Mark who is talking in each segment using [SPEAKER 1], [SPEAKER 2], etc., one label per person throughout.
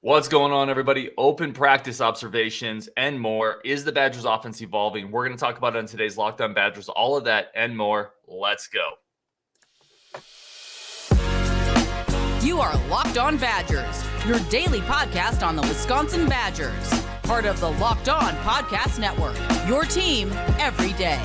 [SPEAKER 1] What's going on, everybody? Open practice observations and more. Is the Badgers offense evolving? We're going to talk about it on today's Locked On Badgers. All of that and more. Let's go.
[SPEAKER 2] You are Locked On Badgers, your daily podcast on the Wisconsin Badgers. Part of the Locked On Podcast Network, your team every day.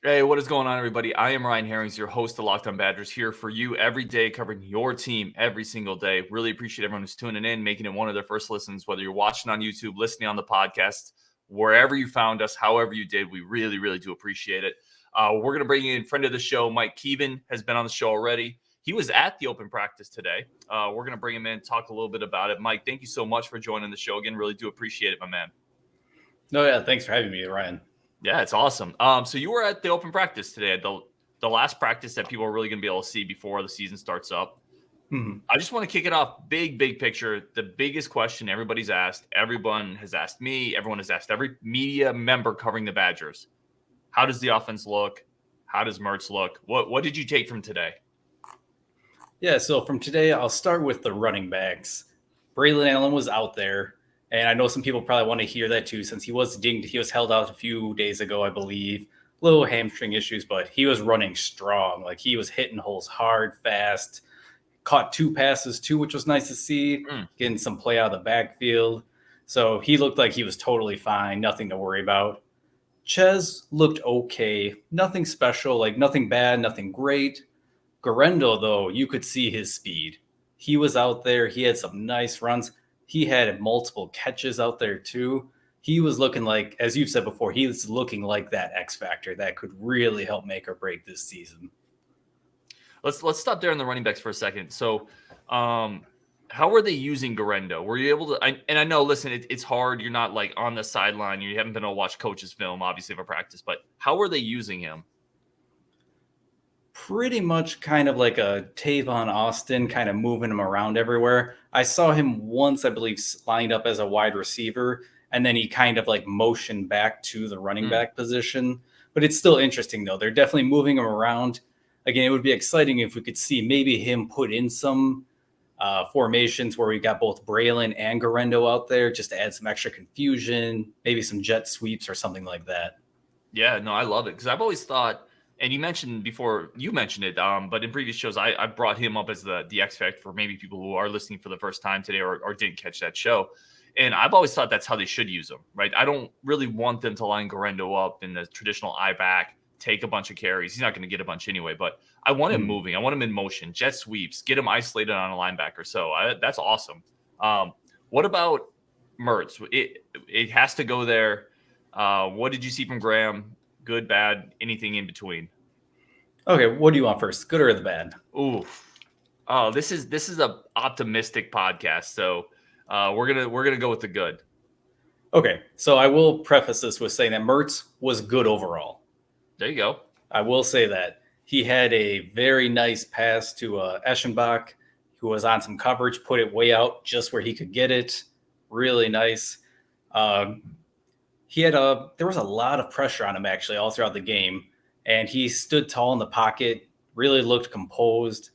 [SPEAKER 1] Hey, what is going on, everybody? I am Ryan Herrings, your host of Locked On Badgers, here for you every day, covering your team every single day. Really appreciate everyone who's tuning in, making it one of their first listens, whether you're watching on YouTube, listening on the podcast, wherever you found us, however you did. We really, really do appreciate it. We're going to bring in friend of the show, Mike Keeban, has been on the show already. He was at the open practice today. We're going to bring him in, talk a little bit about it. Mike, thank you so much for joining the show again. Really do appreciate it, my man.
[SPEAKER 3] No, yeah, thanks for having me, Ryan.
[SPEAKER 1] Yeah, it's awesome. So you were at the open practice today, the last practice that people are really going to be able to see before the season starts up.
[SPEAKER 3] Mm-hmm.
[SPEAKER 1] I just want to kick it off big picture. The biggest question everybody's asked, everyone has asked me, everyone has asked every media member covering the Badgers. How does the offense look? How does Mertz look? What did you take from today?
[SPEAKER 3] Yeah, so from today, I'll start with the running backs. Braelon Allen was out there, and I know some people probably want to hear that too, since he was dinged. He was held out a few days ago, I believe. Little hamstring issues, but he was running strong. Like, he was hitting holes hard, fast. Caught 2 passes too, which was nice to see. Getting some play out of the backfield. So he looked like he was totally fine. Nothing to worry about. Ches looked okay. Nothing special, like nothing bad, nothing great. Guerendo, though, you could see his speed. He was out there. He had some nice runs. He had multiple catches out there, too. He was looking like, as you've said before, he was looking like that X factor that could really help make or break this season.
[SPEAKER 1] Let's stop there on the running backs for a second. So, how were they using Guerendo? Were you able to? I know, listen, it's hard. You're not like on the sideline. You haven't been able to watch coaches film, obviously, for practice. But how were they using him?
[SPEAKER 3] Pretty much kind of like a Tavon Austin, kind of moving him around everywhere. I saw him once, I believe, lined up as a wide receiver, and then he kind of like motioned back to the running back position. But it's still interesting, though. They're definitely moving him around. Again, it would be exciting if we could see maybe him put in some formations where we got both Braelon and Guerendo out there just to add some extra confusion, maybe some jet sweeps or something like that.
[SPEAKER 1] Yeah, no, I love it because I've always thought, and you mentioned before, you mentioned it, but in previous shows, I brought him up as the X Factor for maybe people who are listening for the first time today or didn't catch that show. And I've always thought that's how they should use him, right? I don't really want them to line Guerendo up in the traditional eye back, take a bunch of carries. He's not going to get a bunch anyway, but I want him moving. I want him in motion, jet sweeps, get him isolated on a linebacker. So that's awesome. What about Mertz? It has to go there. What did you see from Graham? Good, bad, anything in between?
[SPEAKER 3] Okay, what do you want first, good or the bad?
[SPEAKER 1] Ooh, oh, this is a optimistic podcast, so we're gonna go with the good.
[SPEAKER 3] Okay, so I will preface this with saying that Mertz was good overall.
[SPEAKER 1] There you go.
[SPEAKER 3] I will say that he had a very nice pass to Eschenbach, who was on some coverage, put it way out just where he could get it. Really nice. There was a lot of pressure on him actually all throughout the game, and he stood tall in the pocket, really looked composed.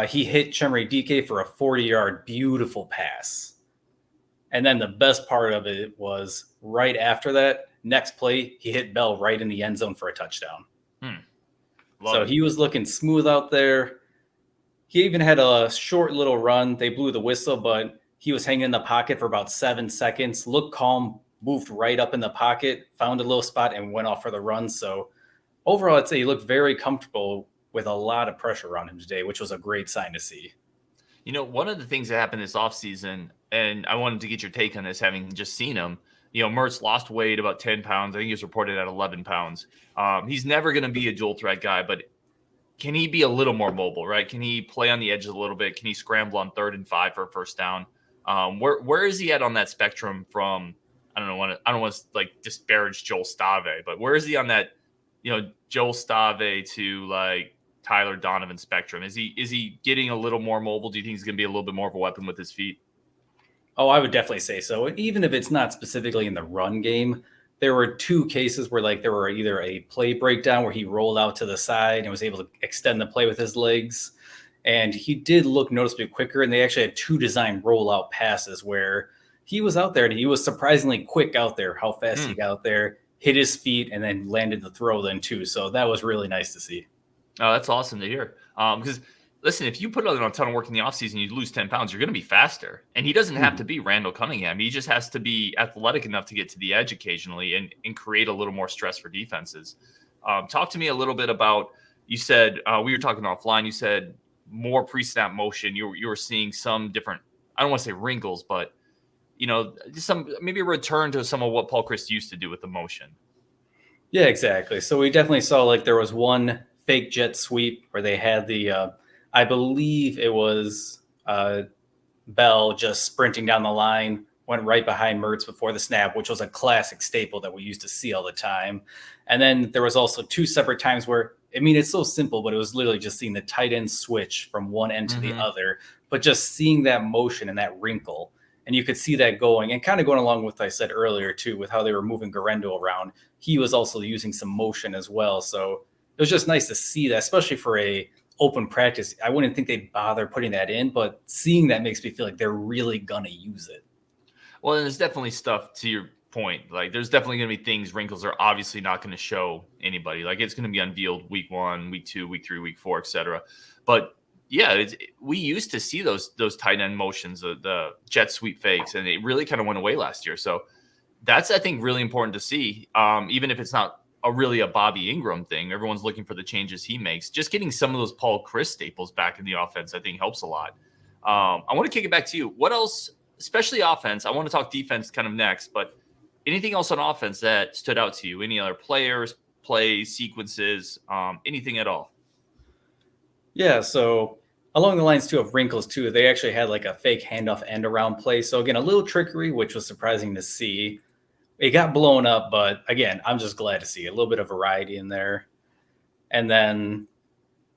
[SPEAKER 3] He hit Chemry DK for a 40-yard beautiful pass. And then the best part of it was right after that, next play, he hit Bell right in the end zone for a touchdown. So he was looking smooth out there. He even had a short little run. They blew the whistle, but he was hanging in the pocket for about 7 seconds, looked calm, moved right up in the pocket, found a little spot, and went off for the run. So overall, I'd say he looked very comfortable with a lot of pressure on him today, which was a great sign to see.
[SPEAKER 1] You know, one of the things that happened this offseason, and I wanted to get your take on this, having just seen him, Mertz lost weight about 10 pounds. I think he was reported at 11 pounds. He's never going to be a dual threat guy, but can he be a little more mobile, right? Can he play on the edges a little bit? Can he scramble on 3rd and 5 for a first down? Where is he at on that spectrum from, I don't want to like disparage Joel Stave, but where is he on that, Joel Stave to like Tyler Donovan spectrum? Is he getting a little more mobile? Do you think he's going to be a little bit more of a weapon with his feet?
[SPEAKER 3] Oh, I would definitely say so. And even if it's not specifically in the run game, there were 2 cases where there were either a play breakdown where he rolled out to the side and was able to extend the play with his legs. And he did look noticeably quicker, and they actually had 2 designed rollout passes where he was out there, and he was surprisingly quick out there, how fast he got out there, hit his feet, and then landed the throw then too. So that was really nice to see.
[SPEAKER 1] Oh, that's awesome to hear. Because listen, if you put on a ton of work in the offseason, you lose 10 pounds, you're going to be faster. And he doesn't have to be Randall Cunningham. He just has to be athletic enough to get to the edge occasionally and create a little more stress for defenses. Talk to me a little bit about, you said, we were talking offline, you said more pre-snap motion. You were seeing some different, I don't want to say wrinkles, but maybe a return to some of what Paul Chryst used to do with the motion.
[SPEAKER 3] Yeah, exactly. So we definitely saw like there was one fake jet sweep where they had the, I believe it was Bell just sprinting down the line, went right behind Mertz before the snap, which was a classic staple that we used to see all the time. And then there was also 2 separate times where, I mean, it's so simple, but it was literally just seeing the tight end switch from one end to the other, but just seeing that motion and that wrinkle. And you could see that going and kind of going along with what I said earlier, too, with how they were moving Guerendo around. He was also using some motion as well. So it was just nice to see that, especially for a open practice. I wouldn't think they'd bother putting that in, but seeing that makes me feel like they're really going to use it.
[SPEAKER 1] Well, and there's definitely stuff, to your point. Like, there's definitely going to be things, wrinkles are obviously not going to show anybody. Like, it's going to be unveiled week 1, week 2, week 3, week 4, etc. But yeah, we used to see those tight end motions, the jet sweep fakes, and it really kind of went away last year. So that's, I think, really important to see, even if it's not really a Bobby Ingram thing. Everyone's looking for the changes he makes. Just getting some of those Paul Chryst staples back in the offense, I think, helps a lot. I want to kick it back to you. What else, especially offense? I want to talk defense kind of next, but anything else on offense that stood out to you? Any other players, plays, sequences, anything at all?
[SPEAKER 3] Yeah, so along the lines, too, of wrinkles, too, they actually had like a fake handoff end around play. So, again, a little trickery, which was surprising to see. It got blown up, but, again, I'm just glad to see a little bit of variety in there. And then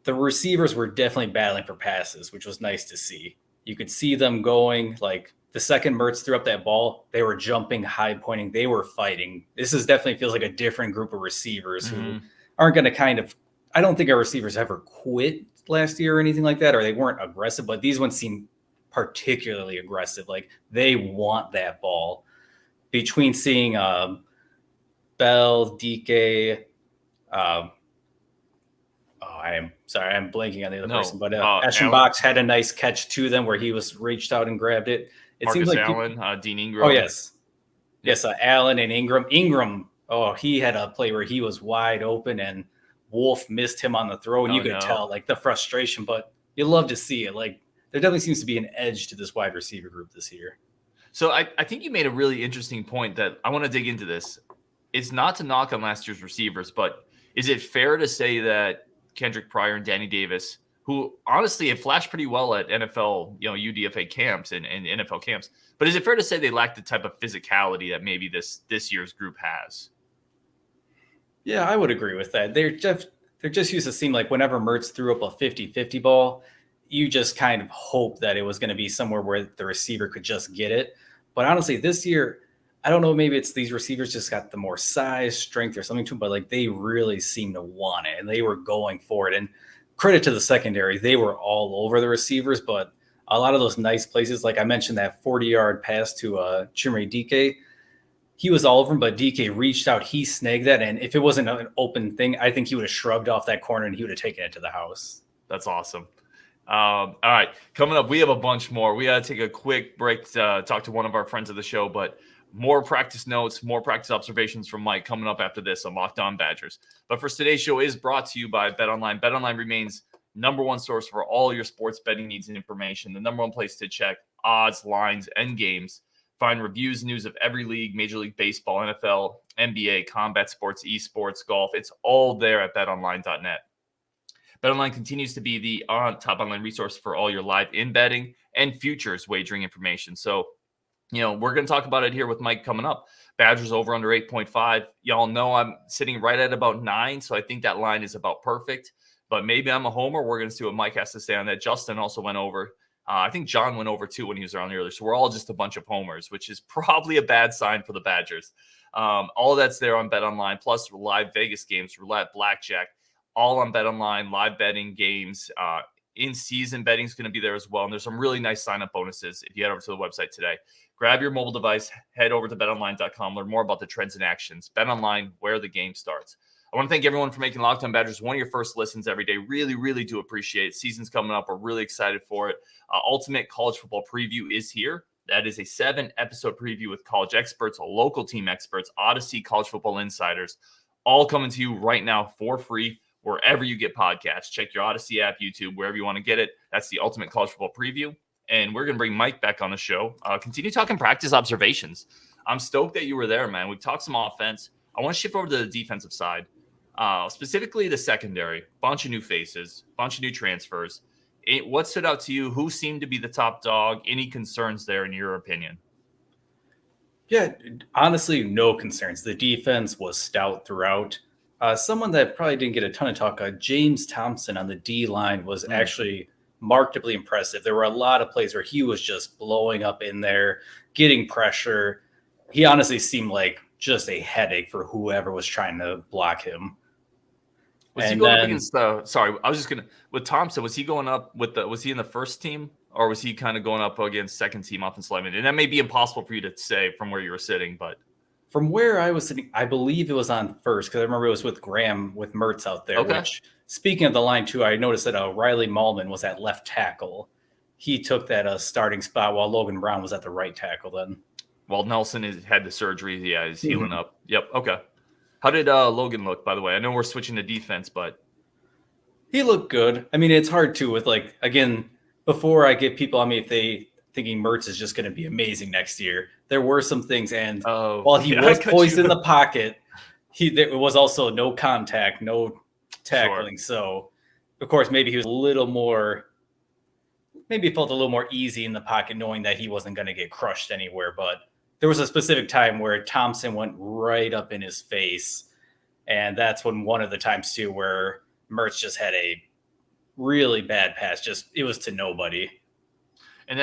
[SPEAKER 3] the receivers were definitely battling for passes, which was nice to see. You could see them going, like the second Mertz threw up that ball, they were jumping, high pointing, they were fighting. This definitely feels like a different group of receivers who aren't going to I don't think our receivers ever quit last year or anything like that, or they weren't aggressive, but these ones seem particularly aggressive. Like they want that ball. Between seeing Bell, DK, I am sorry, I'm blanking on the other person, but Eschenbach had a nice catch to them where he was reached out and grabbed it. It seems like
[SPEAKER 1] Allen, Dean Ingram.
[SPEAKER 3] Oh yes, Allen and Ingram. He had a play where he was wide open and Wolf missed him on the throw, and you could tell like the frustration. But you love to see it. Like there definitely seems to be an edge to this wide receiver group this year.
[SPEAKER 1] So I think you made a really interesting point that I want to dig into this. It's not to knock on last year's receivers, but is it fair to say that Kendrick, Pryor, and Danny Davis, who honestly have flashed pretty well at NFL, UDFA camps and NFL camps, but is it fair to say they lack the type of physicality that maybe this year's group has?
[SPEAKER 3] Yeah, I would agree with that. They're just used to seem like whenever Mertz threw up a 50-50 ball, you just kind of hope that it was going to be somewhere where the receiver could just get it. But honestly, this year, I don't know, maybe it's these receivers just got the more size, strength or something to them, but like they really seem to want it and they were going for it. And credit to the secondary, they were all over the receivers, but a lot of those nice places, like I mentioned that 40-yard pass to Chimere DK, he was all over him, but DK reached out, he snagged that, and if it wasn't an open thing, I think he would have shrugged off that corner and he would have taken it to the house.
[SPEAKER 1] That's awesome. All right, coming up, we have a bunch more. We got to take a quick break to talk to one of our friends of the show, but more practice notes, more practice observations from Mike coming up after this on Locked On Badgers. But for today's show is brought to you by BetOnline. BetOnline remains number one source for all your sports betting needs and information, the number one place to check odds, lines, and games. Find reviews, news of every league, Major League Baseball, NFL, NBA, combat sports, esports, golf. It's all there at betonline.net. BetOnline continues to be the top online resource for all your live in betting and futures wagering information. So, we're going to talk about it here with Mike coming up. Badgers over under 8.5. Y'all know I'm sitting right at about 9, so I think that line is about perfect. But maybe I'm a homer. We're going to see what Mike has to say on that. Justin also went over. I think John went over too when he was around earlier. So we're all just a bunch of homers, which is probably a bad sign for the Badgers. All of that's there on BetOnline, plus live Vegas games, roulette, blackjack, all on BetOnline, live betting games, in-season betting is going to be there as well. And there's some really nice sign-up bonuses if you head over to the website today. Grab your mobile device, head over to betonline.com, learn more about the trends and actions. BetOnline, where the game starts. I want to thank everyone for making Locked On Badgers one of your first listens every day. Really, really do appreciate it. Season's coming up. We're really excited for it. Ultimate College Football Preview is here. That is a 7-episode preview with college experts, local team experts, Odyssey college football insiders, all coming to you right now for free wherever you get podcasts. Check your Odyssey app, YouTube, wherever you want to get it. That's the Ultimate College Football Preview. And we're going to bring Mike back on the show. Continue talking practice observations. I'm stoked that you were there, man. We've talked some offense. I want to shift over to the defensive side, specifically the secondary. Bunch of new faces, bunch of new transfers. What stood out to you? Who seemed to be the top dog? Any concerns there in your opinion?
[SPEAKER 3] Yeah, honestly, no concerns. The defense was stout throughout. Someone that probably didn't get a ton of talk, James Thompson on the D-line was actually markedly impressive. There were a lot of plays where he was just blowing up in there, getting pressure. He honestly seemed like just a headache for whoever was trying to block him.
[SPEAKER 1] Was he going up against with Thompson, was he going up was he in the first team, or was he kind of going up against second team offensive lineman? And that may be impossible for you to say from where you were sitting, but
[SPEAKER 3] from where I was sitting, I believe it was on first, because I remember it was with Mertz out there.
[SPEAKER 1] Okay.
[SPEAKER 3] Which, speaking of the line too, I noticed that Riley Mahlman was at left tackle. He took that starting spot while Logan Brown was at the right tackle then.
[SPEAKER 1] Well, Nelson had the surgery. Yeah, he's healing up. Yep. Okay. How did Logan look, by the way? I know we're switching to defense, but
[SPEAKER 3] he looked good. I mean, it's hard too with again, before I get people on me if they thinking Mertz is just going to be amazing next year. There were some things, and while he was poised in the pocket, there was also no contact, no tackling. Sure. So, of course, maybe he was felt a little more easy in the pocket, knowing that he wasn't going to get crushed anywhere. But there was a specific time where Thompson went right up in his face, and that's one of the times too where Mertz just had a really bad pass. It was to nobody.
[SPEAKER 1] And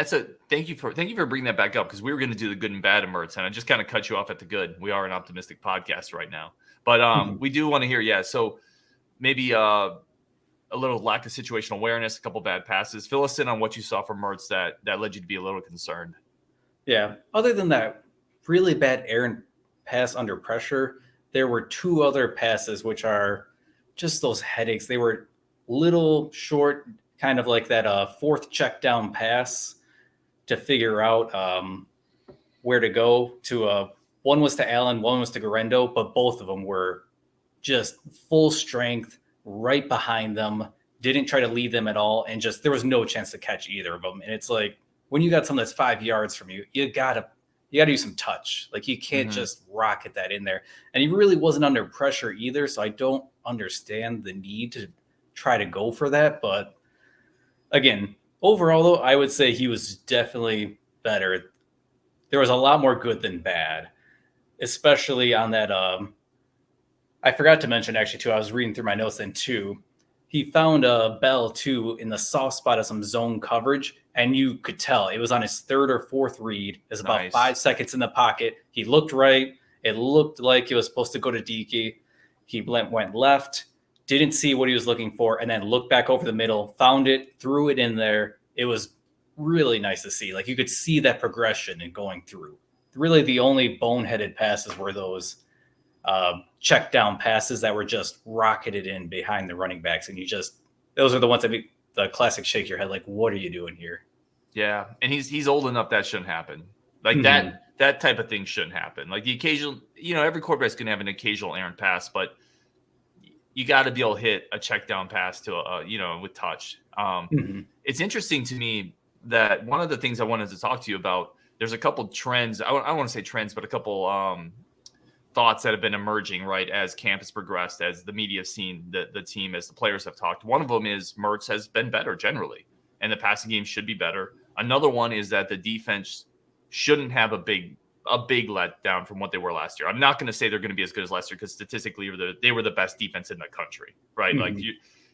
[SPEAKER 1] thank you for bringing that back up, because we were going to do the good and bad of Mertz, and I just kind of cut you off at the good. We are an optimistic podcast right now, but we do want to hear. Yeah, so maybe a little lack of situational awareness, a couple bad passes. Fill us in on what you saw from Mertz that led you to be a little concerned.
[SPEAKER 3] Yeah. Other than that, really bad errant pass under pressure, there were two other passes which are just those headaches. They were little short, kind of like that fourth check down pass to figure out where to go to. One was to Allen, one was to Guerendo, but both of them were just full strength right behind them. Didn't try to lead them at all, and just there was no chance to catch either of them. And it's like when you got something that's 5 yards from you, you gotta do some touch. Like you can't just rocket that in there. And he really wasn't under pressure either, so I don't understand the need to try to go for that. But again, overall though, I would say he was definitely better. There was a lot more good than bad, especially on that. I forgot to mention actually too, I was reading through my notes then too. He found Bell too in the soft spot of some zone coverage, and you could tell it was on his third or fourth read. It was about 5 seconds in the pocket. He looked right. It looked like it was supposed to go to Deakey. He went left, didn't see what he was looking for, and then looked back over the middle, found it, threw it in there. It was really nice to see. Like you could see that progression in going through. Really the only boneheaded passes were those check down passes that were just rocketed in behind the running backs. And those are the ones that make the classic shake your head. Like, what are you doing here?
[SPEAKER 1] Yeah. And he's old enough. That shouldn't happen. Like that type of thing shouldn't happen. Like the occasional, every quarterback's going to have an occasional errant pass, but you got to be able to hit a check down pass to with touch. It's interesting to me that one of the things I wanted to talk to you about, there's a couple trends. I don't want to say trends, but a couple, thoughts that have been emerging, right, as camp has progressed, as the media have seen the team, as the players have talked. One of them is Mertz has been better generally, and the passing game should be better. Another one is that the defense shouldn't have a big letdown from what they were last year. I'm not going to say they're going to be as good as last year, because statistically they were the best defense in the country, right? Like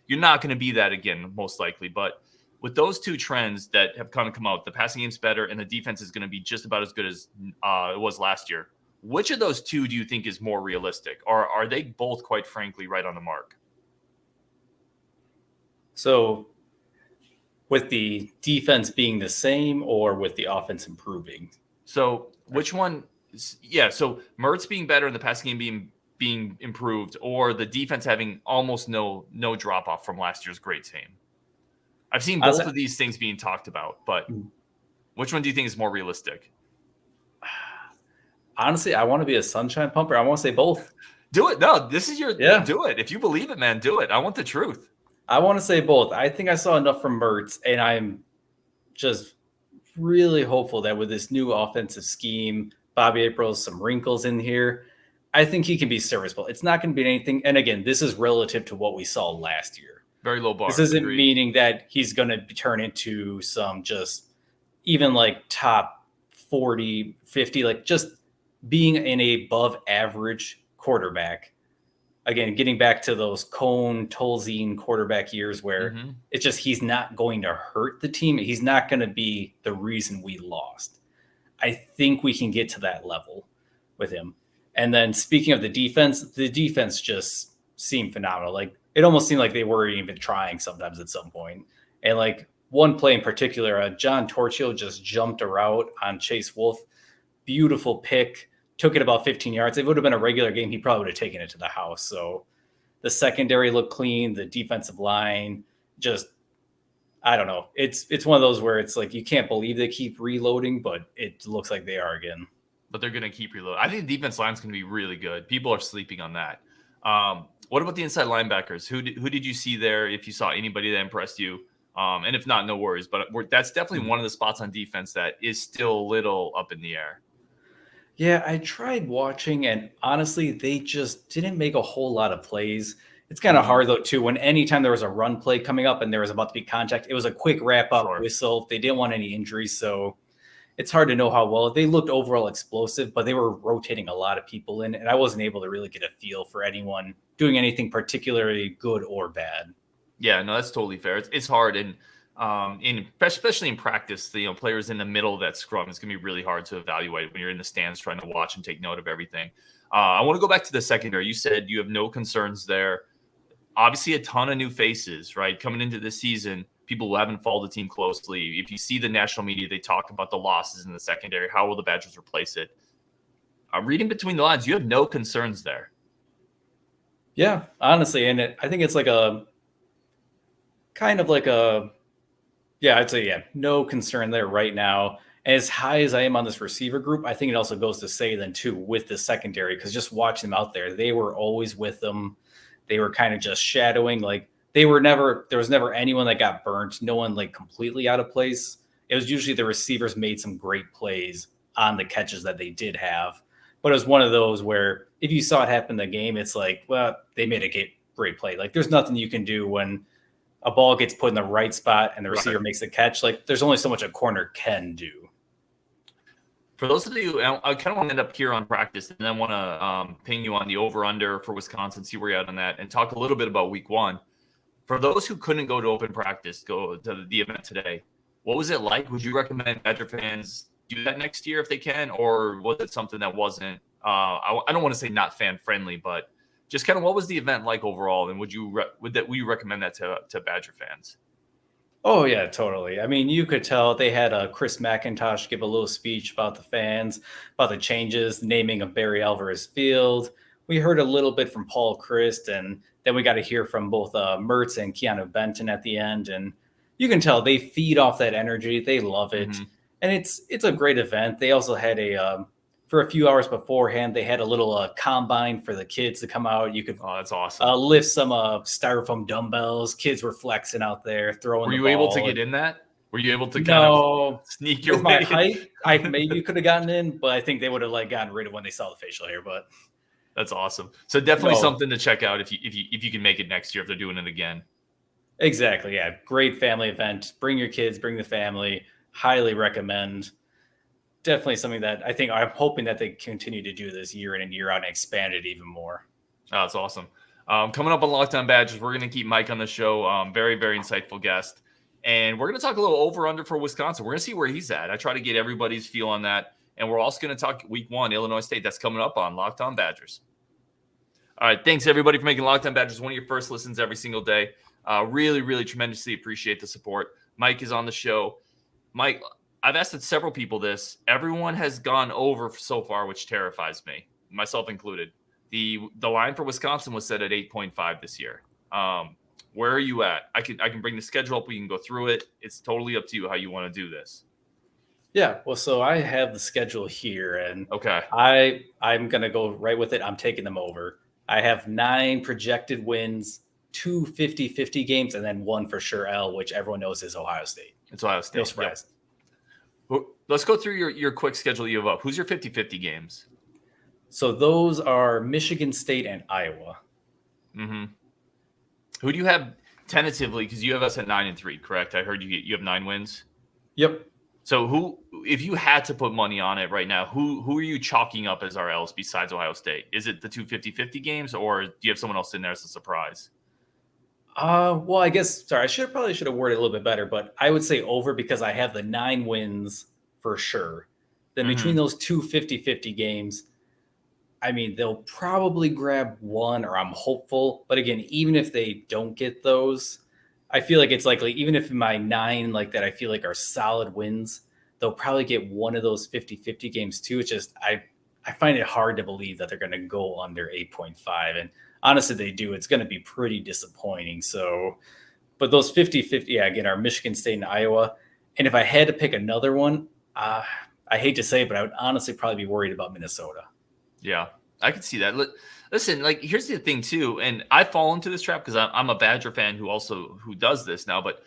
[SPEAKER 1] you're not going to be that again, most likely. But with those two trends that have kind of come out, the passing game's better and the defense is going to be just about as good as it was last year. Which of those two do you think is more realistic, or are they both, quite frankly, right on the mark?
[SPEAKER 3] So with the defense being the same or with the offense improving?
[SPEAKER 1] So which one? Yeah. So Mertz being better in the passing game being improved, or the defense having almost no drop off from last year's great team. I've seen both of these things being talked about, but which one do you think is more realistic?
[SPEAKER 3] Honestly, I want to be a sunshine pumper. I want to say both.
[SPEAKER 1] Do it. No, this is your do it. If you believe it, man, do it. I want the truth.
[SPEAKER 3] I want to say both. I think I saw enough from Mertz, and I'm just really hopeful that with this new offensive scheme, Bobby April's some wrinkles in here, I think he can be serviceable. It's not going to be anything. And again, this is relative to what we saw last year.
[SPEAKER 1] Very low bar.
[SPEAKER 3] This isn't meaning that he's going to turn into some just even like top 40, 50, like just being an above average quarterback. Again, getting back to those Cone, Tolzien quarterback years where it's just he's not going to hurt the team. He's not going to be the reason we lost. I think we can get to that level with him. And then speaking of the defense just seemed phenomenal. Like it almost seemed like they weren't even trying sometimes at some point. And like one play in particular, John Torchio just jumped a route on Chase Wolf. Beautiful pick. Took it about 15 yards. If it would have been a regular game, he probably would have taken it to the house. So the secondary looked clean. The defensive line just, I don't know. It's one of those where it's like you can't believe they keep reloading, but it looks like they are again.
[SPEAKER 1] But they're going to keep reloading. I think the defense line's going to be really good. People are sleeping on that. What about the inside linebackers? Who did you see there? If you saw anybody that impressed you, and if not, no worries. But that's definitely one of the spots on defense that is still a little up in the air.
[SPEAKER 3] Yeah, I tried watching, and honestly, they just didn't make a whole lot of plays. It's kind of hard, though, too, when anytime there was a run play coming up and there was about to be contact, it was a quick wrap-up whistle. They didn't want any injuries, so it's hard to know how well. They looked overall explosive, but they were rotating a lot of people in, and I wasn't able to really get a feel for anyone doing anything particularly good or bad.
[SPEAKER 1] Yeah, no, that's totally fair. It's hard, and especially in practice, players in the middle of that scrum, it's going to be really hard to evaluate when you're in the stands trying to watch and take note of everything. I want to go back to the secondary. You said you have no concerns there. Obviously, a ton of new faces, right? Coming into this season, people who haven't followed the team closely. If you see the national media, they talk about the losses in the secondary. How will the Badgers replace it? Reading between the lines, you have no concerns there.
[SPEAKER 3] Yeah, honestly, and I think it's like a kind of like a I'd say, no concern there right now. As high as I am on this receiver group, I think it also goes to say then, too, with the secondary, because just watching them out there, they were always with them. They were kind of just shadowing. Like, there was never anyone that got burnt. No one, like, completely out of place. It was usually the receivers made some great plays on the catches that they did have. But it was one of those where if you saw it happen in the game, it's like, well, they made a great play. Like, there's nothing you can do when a ball gets put in the right spot and the receiver makes the catch. Like, there's only so much a corner can do.
[SPEAKER 1] For those of you, I kind of want to end up here on practice, and then want to ping you on the over-under for Wisconsin, see where you're at on that, and talk a little bit about week one. For those who couldn't go to open practice, go to the event today, what was it like? Would you recommend Badger fans do that next year if they can, or was it something that wasn't, I don't want to say not fan-friendly, but just kind of what was the event like overall, and would you recommend that to Badger fans?
[SPEAKER 3] Oh, yeah, totally. I mean, you could tell they had Chris McIntosh give a little speech about the fans, about the changes, naming of Barry Alvarez Field. We heard a little bit from Paul Christ, and then we got to hear from both Mertz and Keanu Benton at the end. And you can tell they feed off that energy. They love it. And it's a great event. They also had for a few hours beforehand, they had a little combine for the kids to come out. You could
[SPEAKER 1] that's awesome.
[SPEAKER 3] Lift some styrofoam dumbbells. Kids were flexing out there, throwing.
[SPEAKER 1] Were you
[SPEAKER 3] the ball.
[SPEAKER 1] Able to get in that? Were you able to kind of sneak your
[SPEAKER 3] way? My height, I maybe could have gotten in, but I think they would have gotten rid of when they saw the facial hair. But
[SPEAKER 1] that's awesome. So definitely something to check out if you can make it next year if they're doing it again.
[SPEAKER 3] Exactly. Yeah. Great family event. Bring your kids. Bring the family. Highly recommend. Definitely something that I think I'm hoping that they continue to do this year in and year out and expand it even more.
[SPEAKER 1] Oh, that's awesome. Coming up on Lockdown Badgers, we're going to keep Mike on the show. Very, very insightful guest. And we're going to talk a little over-under for Wisconsin. We're going to see where he's at. I try to get everybody's feel on that. And we're also going to talk week one, Illinois State. That's coming up on Lockdown Badgers. All right. Thanks, everybody, for making Lockdown Badgers one of your first listens every single day. Really, really tremendously appreciate the support. Mike is on the show. Mike, I've asked several people this. Everyone has gone over so far, which terrifies me, myself included. The line for Wisconsin was set at 8.5 this year. Where are you at? I can bring the schedule up. We can go through it. It's totally up to you how you want to do this.
[SPEAKER 3] Yeah, well, so I have the schedule here, and
[SPEAKER 1] okay,
[SPEAKER 3] I'm gonna go right with it. I'm taking them over. I have 9 projected wins, 2 50-50 games, and then 1 for sure L, which everyone knows is Ohio State.
[SPEAKER 1] It's Ohio State.
[SPEAKER 3] No surprise.
[SPEAKER 1] Yep. Let's go through your quick schedule you have up. Who's your 50-50 games?
[SPEAKER 3] So those are Michigan State and Iowa.
[SPEAKER 1] Mm-hmm. Who do you have tentatively? Because you have us at 9-3, correct? I heard you have 9 wins.
[SPEAKER 3] Yep.
[SPEAKER 1] So who, if you had to put money on it right now, who are you chalking up as our L's besides Ohio State? Is it the 2 50-50 games, or do you have someone else in there as a surprise?
[SPEAKER 3] Well, I guess, sorry, I probably should have worded it a little bit better, but I would say over because I have the 9 wins for sure. Then between those 2 50-50 games, I mean, they'll probably grab 1, or I'm hopeful. But again, even if they don't get those, I feel like it's likely, even if my 9 like that I feel like are solid wins, they'll probably get 1 of those 50-50 games too. It's just I find it hard to believe that they're going to go under 8.5. And honestly, they do. It's going to be pretty disappointing. So, but those 50-50, yeah, again, are Michigan State and Iowa. And if I had to pick another one, I hate to say it, but I would honestly probably be worried about Minnesota.
[SPEAKER 1] Yeah, I could see that. Listen, like, here's the thing too, and I fall into this trap because I'm a Badger fan who does this now, but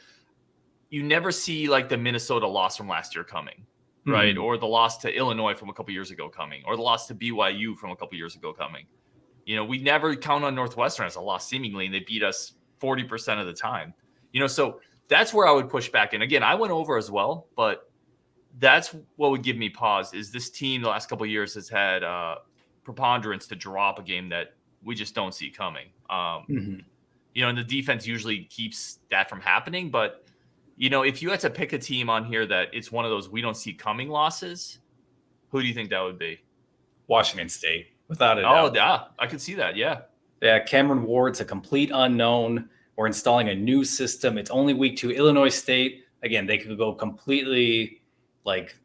[SPEAKER 1] you never see like the Minnesota loss from last year coming, right? Or the loss to Illinois from a couple years ago coming, or the loss to BYU from a couple years ago coming. You know, we never count on Northwestern as a loss seemingly, and they beat us 40% of the time. You know, so that's where I would push back. And again, I went over as well, but that's what would give me pause is this team the last couple of years has had preponderance to drop a game that we just don't see coming. You know, and the defense usually keeps that from happening. But, you know, if you had to pick a team on here that it's one of those we don't see coming losses, who do you think that would be?
[SPEAKER 3] Washington State, without a doubt.
[SPEAKER 1] Oh, yeah, I could see that. Yeah.
[SPEAKER 3] Yeah, Cameron Ward's a complete unknown. We're installing a new system. It's only week 2. Illinois State, again, they could go completely like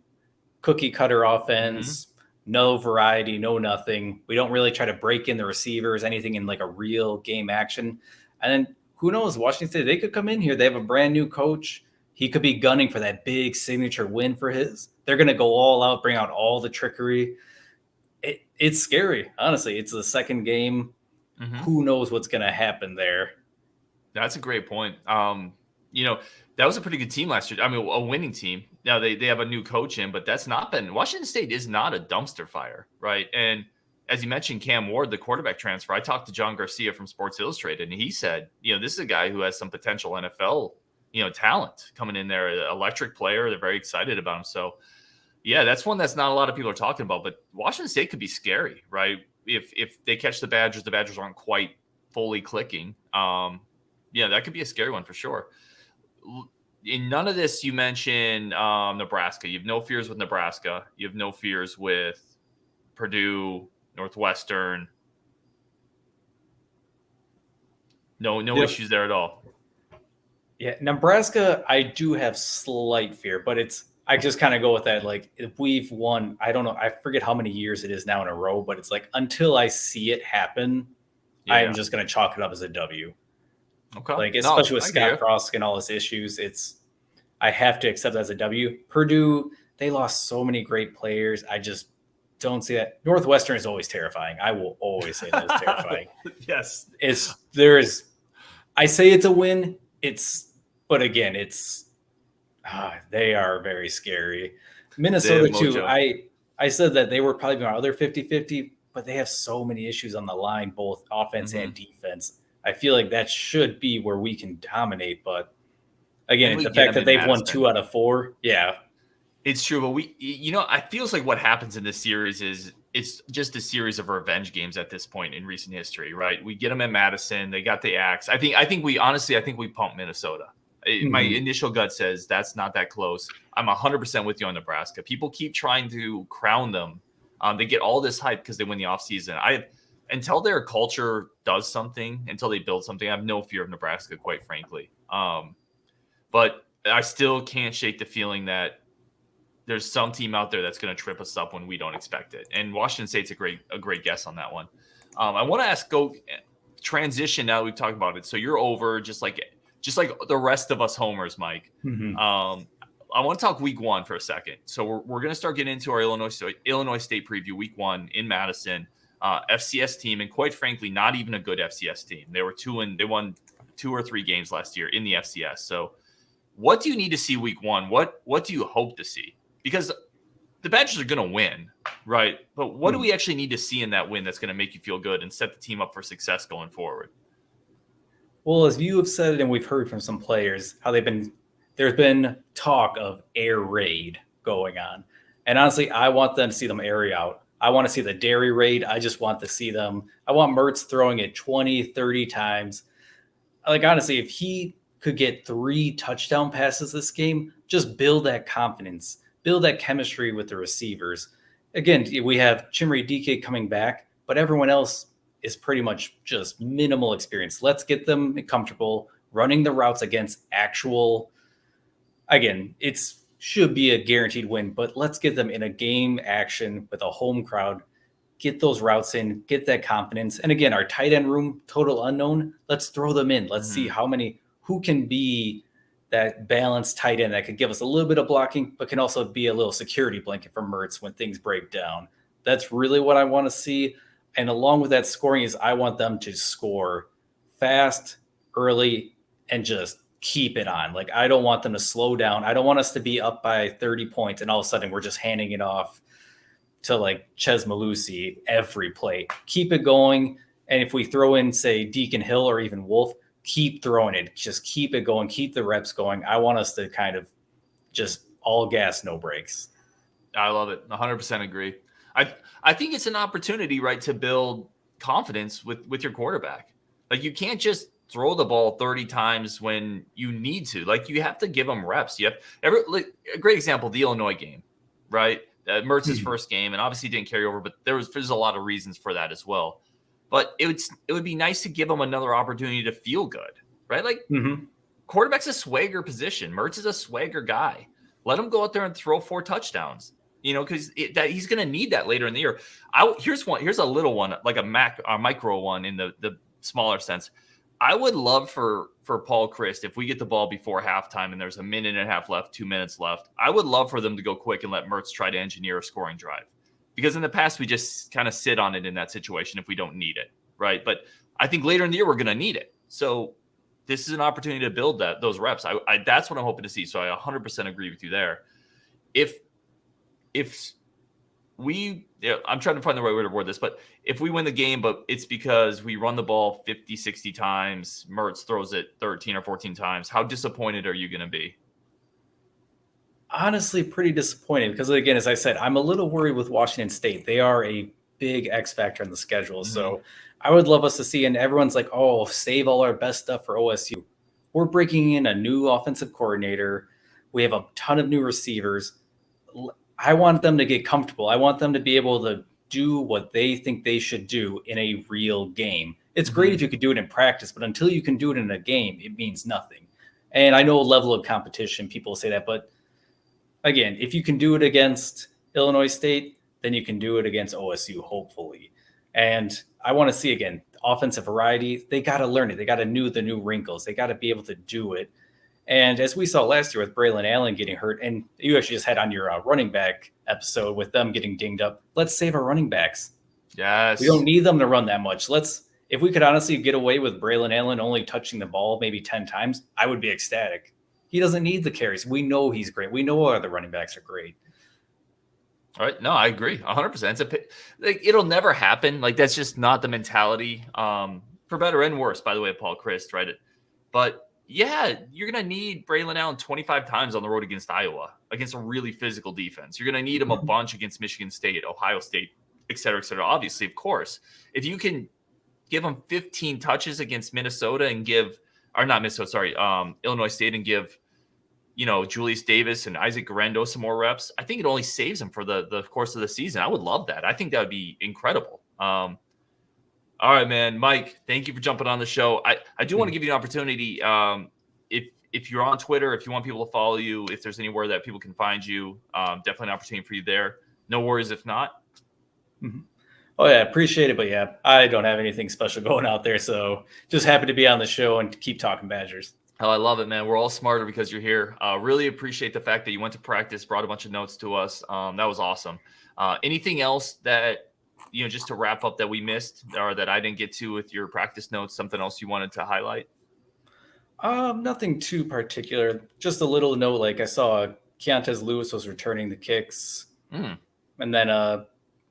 [SPEAKER 3] cookie cutter offense, no variety, no nothing. We don't really try to break in the receivers, anything in like a real game action. And then who knows, Washington State, they could come in here. They have a brand new coach. He could be gunning for that big signature win for his. They're going to go all out, bring out all the trickery. It's scary. Honestly, it's the second game. Who knows what's going to happen there?
[SPEAKER 1] That's a great point. You know, that was a pretty good team last year. I mean, a winning team. Now they have a new coach in, but that's not been Washington State is not a dumpster fire, right? And as you mentioned, Cam Ward, the quarterback transfer, I talked to John Garcia from Sports Illustrated, and he said, you know, this is a guy who has some potential NFL, you know, talent coming in there, an electric player. They're very excited about him. So, yeah, that's one that's not a lot of people are talking about, but Washington State could be scary, right? If they catch the Badgers aren't quite fully clicking. Yeah, that could be a scary one for sure. In none of this, you mentioned Nebraska. You have no fears with Nebraska. You have no fears with Purdue, Northwestern. No issues there at all.
[SPEAKER 3] Yeah, Nebraska, I do have slight fear, but I just kind of go with that. Like, if we've won, I don't know, I forget how many years it is now in a row, but it's like until I see it happen, I am just going to chalk it up as a W.
[SPEAKER 1] Okay.
[SPEAKER 3] Like, especially with Scott Frost and all his issues, I have to accept that as a W. Purdue, they lost so many great players. I just don't see that. Northwestern is always terrifying. I will always say that is terrifying.
[SPEAKER 1] Yes.
[SPEAKER 3] I say it's a win. But again, they are very scary. Minnesota too. I said that they were probably my other 50-50, but they have so many issues on the line, both offense and defense. I feel like that should be where we can dominate, but again, it's the fact that they've won 2 out of 4. Yeah.
[SPEAKER 1] It's true, but I feels like what happens in this series is it's just a series of revenge games at this point in recent history, right? We get them at Madison. They got the axe. I think we pumped Minnesota. My initial gut says that's not that close. I'm 100% with you on Nebraska. People keep trying to crown them. They get all this hype because they win the offseason. Until their culture does something, until they build something, I have no fear of Nebraska, quite frankly. But I still can't shake the feeling that there's some team out there that's going to trip us up when we don't expect it. And Washington State's a great guess on that one. I want to go transition now that we've talked about it. So you're over just like the rest of us homers, Mike.
[SPEAKER 3] Mm-hmm.
[SPEAKER 1] I want to talk week 1 for a second. So we're going to start getting into our Illinois State preview week 1 in Madison. FCS team, and quite frankly, not even a good FCS team. They won 2 or 3 games last year in the FCS. So what do you need to see week 1? What do you hope to see? Because the Badgers are going to win, right? But what do we actually need to see in that win that's going to make you feel good and set the team up for success going forward?
[SPEAKER 3] Well, as you have said, and we've heard from some players, how there's been talk of air raid going on. And honestly, I want them to see them air out. I want to see the dairy raid. I just want to see them. I want Mertz throwing it 20, 30 times. Like, honestly, if he could get 3 touchdown passes this game, just build that confidence, build that chemistry with the receivers. Again, we have Chimere DK coming back, but everyone else is pretty much just minimal experience. Let's get them comfortable running the routes against actual, again, it's should be a guaranteed win, but let's get them in a game action with a home crowd, get those routes in, get that confidence. And again, our tight end room, total unknown, let's throw them in. Let's see who can be that balanced tight end that could give us a little bit of blocking, but can also be a little security blanket for Mertz when things break down. That's really what I want to see. And along with that scoring is I want them to score fast, early, and just keep it on. Like, I don't want them to slow down. I don't want us to be up by 30 points and all of a sudden we're just handing it off to like Ches Malusi every play. Keep it going. And if we throw in, say, Deacon Hill or even Wolf, keep throwing it. Just keep it going. Keep the reps going. I want us to kind of just all gas, no brakes.
[SPEAKER 1] I love it. 100% agree. I think it's an opportunity, right, to build confidence with your quarterback. Like, you can't just throw the ball 30 times when you need to. Like, you have to give them reps. You have a great example, the Illinois game, right? Mertz's first game, and obviously didn't carry over, but there's a lot of reasons for that as well. But it would be nice to give them another opportunity to feel good, right? Like, quarterback's a swagger position. Mertz is a swagger guy. Let him go out there and throw 4 touchdowns. Because he's going to need that later in the year. Here's a little one, like a micro one in the smaller sense. I would love for Paul Chryst, if we get the ball before halftime and there's a minute and a half left, 2 minutes left, I would love for them to go quick and let Mertz try to engineer a scoring drive. Because in the past, we just kind of sit on it in that situation if we don't need it, right? But I think later in the year, we're going to need it. So this is an opportunity to build those reps. That's what I'm hoping to see. So I 100% agree with you there. If we, I'm trying to find the right way to word this, but if we win the game, but it's because we run the ball 50, 60 times, Mertz throws it 13 or 14 times, how disappointed are you going to be?
[SPEAKER 3] Honestly, pretty disappointed because, again, as I said, I'm a little worried with Washington State. They are a big X factor in the schedule. So I would love us to see, and everyone's like, oh, save all our best stuff for OSU. We're breaking in a new offensive coordinator. We have a ton of new receivers. I want them to get comfortable. I want them to be able to do what they think they should do in a real game. It's great if you could do it in practice, but until you can do it in a game, it means nothing. And I know level of competition, people say that, but again, if you can do it against Illinois State, then you can do it against OSU, hopefully. And I want to see, again, offensive variety. They got to learn it. They got to know the new wrinkles. They got to be able to do it. And as we saw last year with Braelon Allen getting hurt, and you actually just had on your running back episode with them getting dinged up, let's save our running backs.
[SPEAKER 1] Yes.
[SPEAKER 3] We don't need them to run that much. If we could honestly get away with Braelon Allen only touching the ball maybe 10 times, I would be ecstatic. He doesn't need the carries. We know he's great. We know our other running backs are great.
[SPEAKER 1] All right. No, I agree 100%. It'll never happen. Like, that's just not the mentality, for better and worse, by the way, Paul Chryst, right? But yeah, you're going to need Braelon Allen 25 times on the road against Iowa, against a really physical defense. You're going to need him a bunch against Michigan State, Ohio State, et cetera, obviously, of course. If you can give him 15 touches against Minnesota and Illinois State and give, Julius Davis and Isaac Guerendo some more reps, I think it only saves him for the course of the season. I would love that. I think that would be incredible. All right, man. Mike, thank you for jumping on the show. I do want to give you an opportunity. If if you're on Twitter, if you want people to follow you, if there's anywhere that people can find you, definitely an opportunity for you there. No worries if not.
[SPEAKER 3] Mm-hmm. Oh, yeah, appreciate it. But yeah, I don't have anything special going out there. So just happy to be on the show and keep talking Badgers.
[SPEAKER 1] Oh, I love it, man. We're all smarter because you're here. Really appreciate the fact that you went to practice, brought a bunch of notes to us. That was awesome. Anything else that, just to wrap up that we missed or that I didn't get to with your practice notes, something else you wanted to highlight?
[SPEAKER 3] Nothing too particular. Just a little note, like I saw Keontez Lewis was returning the kicks. And then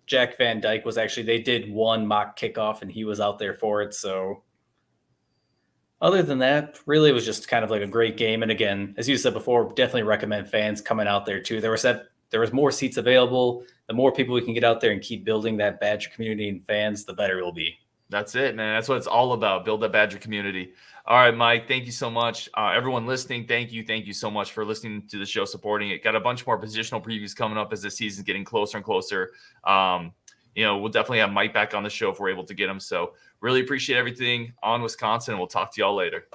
[SPEAKER 3] Jack Van Dyke was they did one mock kickoff and he was out there for it. So other than that, really it was just kind of like a great game. And again, as you said before, definitely recommend fans coming out there too. There was more seats available. The more people we can get out there and keep building that Badger community and fans, the better it will be.
[SPEAKER 1] That's it, man. That's what it's all about. Build that Badger community. All right, Mike, thank you so much. Everyone listening, thank you so much for listening to the show, supporting it. Got a bunch more positional previews coming up as the season's getting closer and closer. We'll definitely have Mike back on the show if we're able to get him. So really appreciate everything on Wisconsin, and we'll talk to y'all later.